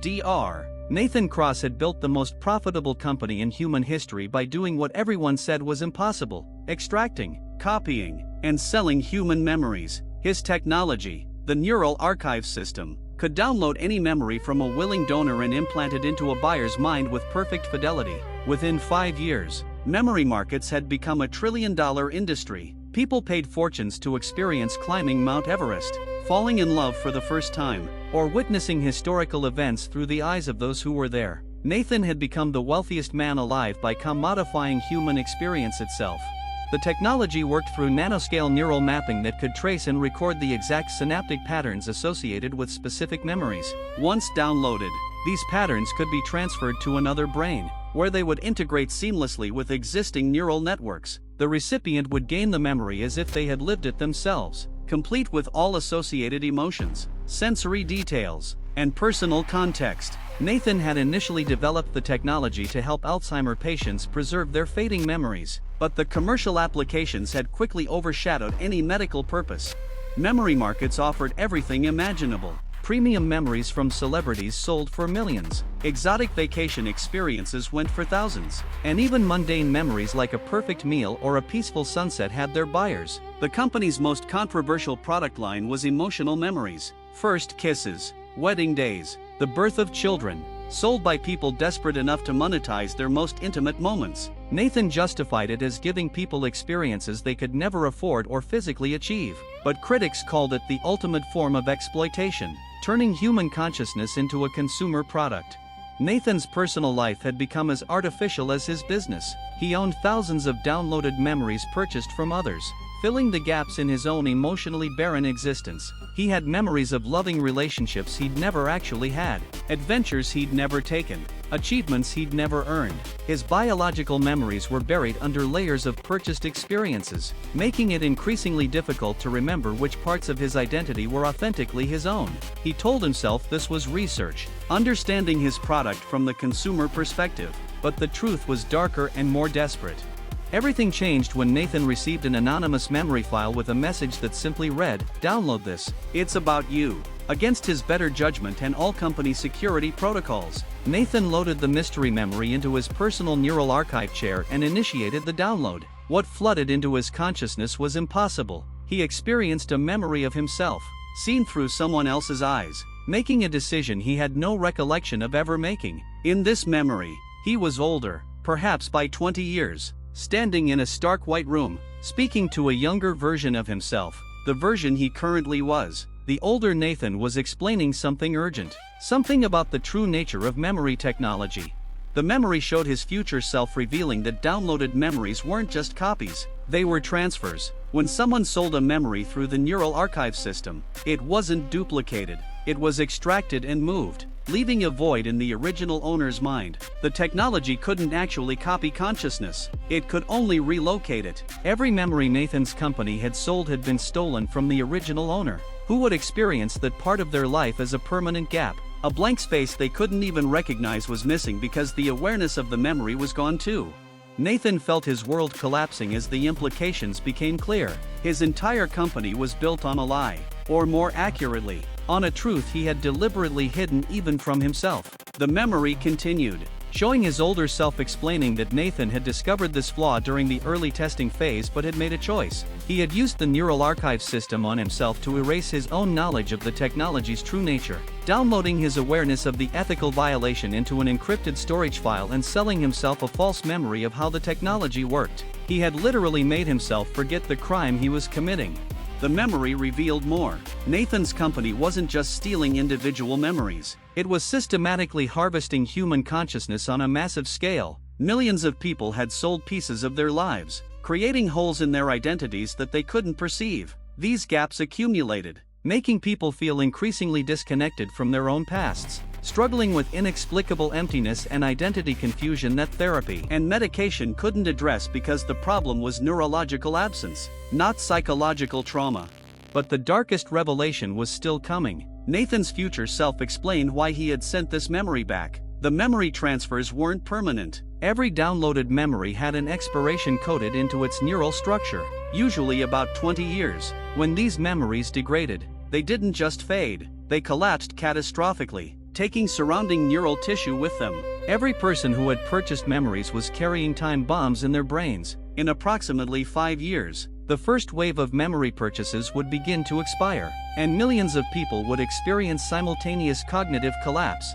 Dr. Nathan Cross had built the most profitable company in human history by doing what everyone said was impossible: extracting, copying, and selling human memories. His technology, the neural archive system, could download any memory from a willing donor and implant it into a buyer's mind with perfect fidelity. Within 5 years, memory markets had become a trillion-dollar industry. People paid fortunes to experience climbing Mount Everest, falling in love for the first time, or witnessing historical events through the eyes of those who were there. Nathan had become the wealthiest man alive by commodifying human experience itself. The technology worked through nanoscale neural mapping that could trace and record the exact synaptic patterns associated with specific memories. Once downloaded, these patterns could be transferred to another brain, where they would integrate seamlessly with existing neural networks. The recipient would gain the memory as if they had lived it themselves, complete with all associated emotions, sensory details, and personal context. Nathan had initially developed the technology to help Alzheimer's patients preserve their fading memories, but the commercial applications had quickly overshadowed any medical purpose. Memory markets offered everything imaginable. Premium memories from celebrities sold for millions, exotic vacation experiences went for thousands, and even mundane memories like a perfect meal or a peaceful sunset had their buyers. The company's most controversial product line was emotional memories: first kisses, wedding days, the birth of children, sold by people desperate enough to monetize their most intimate moments. Nathan justified it as giving people experiences they could never afford or physically achieve, but critics called it the ultimate form of exploitation, turning human consciousness into a consumer product. Nathan's personal life had become as artificial as his business. He owned thousands of downloaded memories purchased from others, filling the gaps in his own emotionally barren existence. He had memories of loving relationships he'd never actually had, adventures he'd never taken, achievements he'd never earned. His biological memories were buried under layers of purchased experiences, making it increasingly difficult to remember which parts of his identity were authentically his own. He told himself this was research, understanding his product from the consumer perspective, but the truth was darker and more desperate. Everything changed when Nathan received an anonymous memory file with a message that simply read, "Download this, it's about you." Against his better judgment and all company security protocols, Nathan loaded the mystery memory into his personal neural archive chair and initiated the download. What flooded into his consciousness was impossible. He experienced a memory of himself, seen through someone else's eyes, making a decision he had no recollection of ever making. In this memory, he was older, perhaps by 20 years. Standing in a stark white room, speaking to a younger version of himself, the version he currently was. The older Nathan was explaining something urgent, something about the true nature of memory technology. The memory showed his future self, revealing that downloaded memories weren't just copies, they were transfers. When someone sold a memory through the neural archive system, it wasn't duplicated, it was extracted and moved, leaving a void in the original owner's mind. The technology couldn't actually copy consciousness, it could only relocate it. Every memory Nathan's company had sold had been stolen from the original owner, who would experience that part of their life as a permanent gap. A blank space they couldn't even recognize was missing because the awareness of the memory was gone too. Nathan felt his world collapsing as the implications became clear. His entire company was built on a lie, or more accurately, on a truth he had deliberately hidden even from himself. The memory continued, showing his older self, explaining that Nathan had discovered this flaw during the early testing phase but had made a choice. He had used the neural archive system on himself to erase his own knowledge of the technology's true nature, downloading his awareness of the ethical violation into an encrypted storage file and selling himself a false memory of how the technology worked. He had literally made himself forget the crime he was committing. The memory revealed more. Nathan's company wasn't just stealing individual memories, it was systematically harvesting human consciousness on a massive scale. Millions of people had sold pieces of their lives, creating holes in their identities that they couldn't perceive. These gaps accumulated, making people feel increasingly disconnected from their own pasts, struggling with inexplicable emptiness and identity confusion that therapy and medication couldn't address because the problem was neurological absence, not psychological trauma. But the darkest revelation was still coming. Nathan's future self explained why he had sent this memory back. The memory transfers weren't permanent. Every downloaded memory had an expiration coded into its neural structure, usually about 20 years. When these memories degraded, they didn't just fade, they collapsed catastrophically. taking surrounding neural tissue with them. Every person who had purchased memories was carrying time bombs in their brains. In approximately 5 years, the first wave of memory purchases would begin to expire, and millions of people would experience simultaneous cognitive collapse.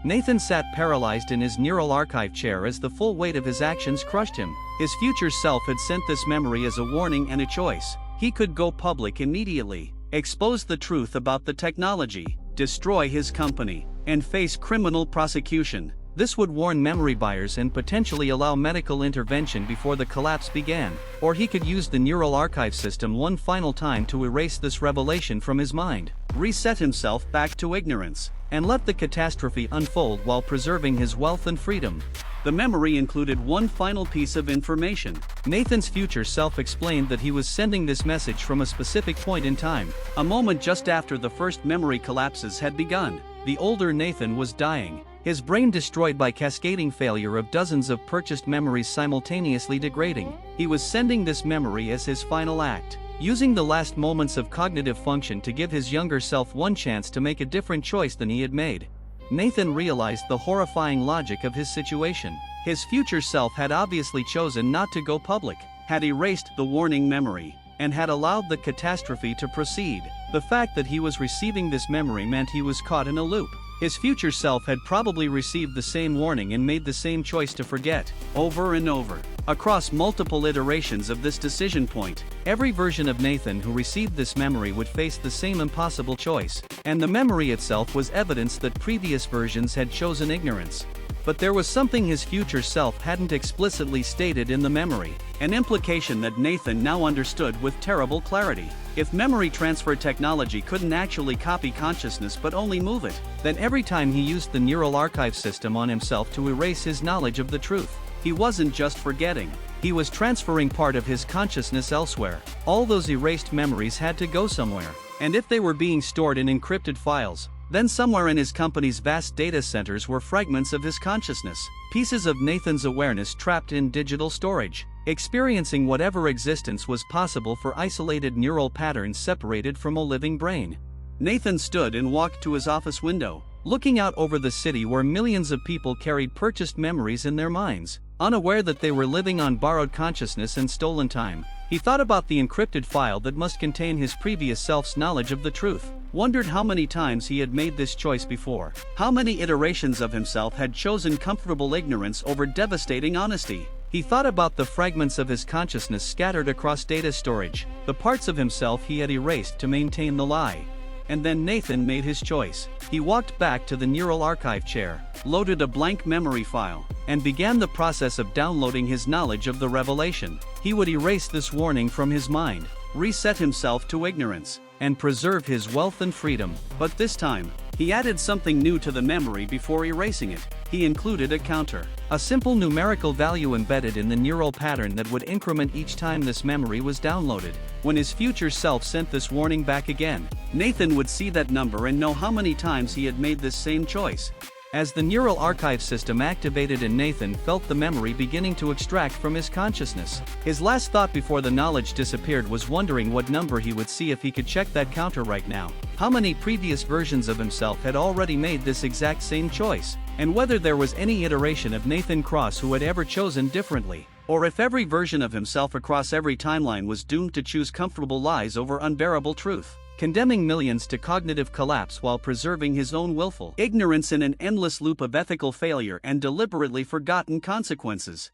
Nathan sat paralyzed in his neural archive chair as the full weight of his actions crushed him. His future self had sent this memory as a warning and a choice. He could go public immediately, expose the truth about the technology, destroy his company, and face criminal prosecution. This would warn memory buyers and potentially allow medical intervention before the collapse began. Or he could use the neural archive system one final time to erase this revelation from his mind, reset himself back to ignorance, and let the catastrophe unfold while preserving his wealth and freedom. The memory included one final piece of information. Nathan's future self explained that he was sending this message from a specific point in time, a moment just after the first memory collapses had begun. The older Nathan was dying, his brain destroyed by cascading failure of dozens of purchased memories simultaneously degrading. He was sending this memory as his final act, using the last moments of cognitive function to give his younger self one chance to make a different choice than he had made. Nathan realized the horrifying logic of his situation. His future self had obviously chosen not to go public, had erased the warning memory, and had allowed the catastrophe to proceed. The fact that he was receiving this memory meant he was caught in a loop. His future self had probably received the same warning and made the same choice to forget, over and over. Across multiple iterations of this decision point, every version of Nathan who received this memory would face the same impossible choice, and the memory itself was evidence that previous versions had chosen ignorance. But there was something his future self hadn't explicitly stated in the memory, an implication that Nathan now understood with terrible clarity. If memory transfer technology couldn't actually copy consciousness but only move it, then every time he used the neural archive system on himself to erase his knowledge of the truth, he wasn't just forgetting, he was transferring part of his consciousness elsewhere. All those erased memories had to go somewhere, and if they were being stored in encrypted files, then somewhere in his company's vast data centers were fragments of his consciousness, pieces of Nathan's awareness trapped in digital storage, experiencing whatever existence was possible for isolated neural patterns separated from a living brain. Nathan stood and walked to his office window, looking out over the city where millions of people carried purchased memories in their minds, unaware that they were living on borrowed consciousness and stolen time. He thought about the encrypted file that must contain his previous self's knowledge of the truth, wondered how many times he had made this choice before, how many iterations of himself had chosen comfortable ignorance over devastating honesty. He thought about the fragments of his consciousness scattered across data storage, the parts of himself he had erased to maintain the lie. And then Nathan made his choice. He walked back to the neural archive chair, loaded a blank memory file, and began the process of downloading his knowledge of the revelation. He would erase this warning from his mind, reset himself to ignorance, and preserve his wealth and freedom. But this time, he added something new to the memory before erasing it. He included a counter, a simple numerical value embedded in the neural pattern that would increment each time this memory was downloaded. When his future self sent this warning back again, Nathan would see that number and know how many times he had made this same choice. As the neural archive system activated and Nathan felt the memory beginning to extract from his consciousness, his last thought before the knowledge disappeared was wondering what number he would see if he could check that counter right now. How many previous versions of himself had already made this exact same choice, and whether there was any iteration of Nathan Cross who had ever chosen differently, or if every version of himself across every timeline was doomed to choose comfortable lies over unbearable truth, condemning millions to cognitive collapse while preserving his own willful ignorance in an endless loop of ethical failure and deliberately forgotten consequences.